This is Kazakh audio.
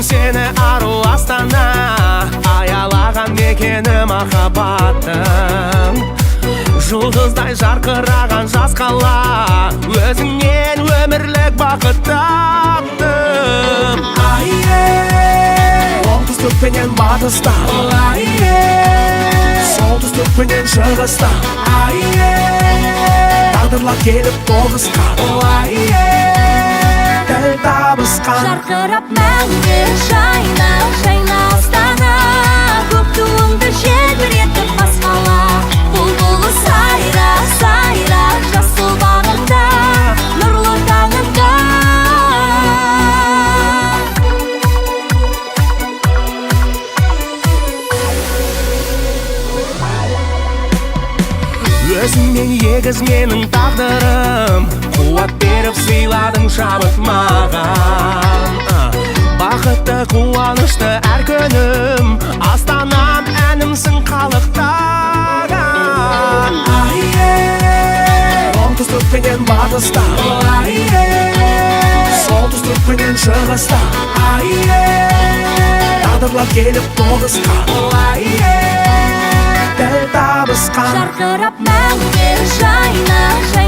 сені ару астана, аялаған мекені махаббаттың. Жұлдыздай жарқыраған жас қала, өзіңнен өмірлік бақыт таптым. Оңтүстік пенен батыста, солтүстік пенен шығыста, тағдырлар келіп тоғысқан, тіл табысқан. Жарқырап мәңгі жайна, жайна астана, көк туыңды желбіретіп басқала. Бұлбұлы сайра, сайра, жасыл бағында, нұрлы таңында. Өзіңмен егіз менің тағдырым, қуат беріп сыйладың шабыт маған. Бақытты қуанышты әр күнім, астанам әнімсің қалықтаған. Оңтүстік пенен батыста, солтүстік пенен шығыста, тағдырлар келіп тоғысқан, тіл табысқан. Жарқырап мәңгі жайна, жайна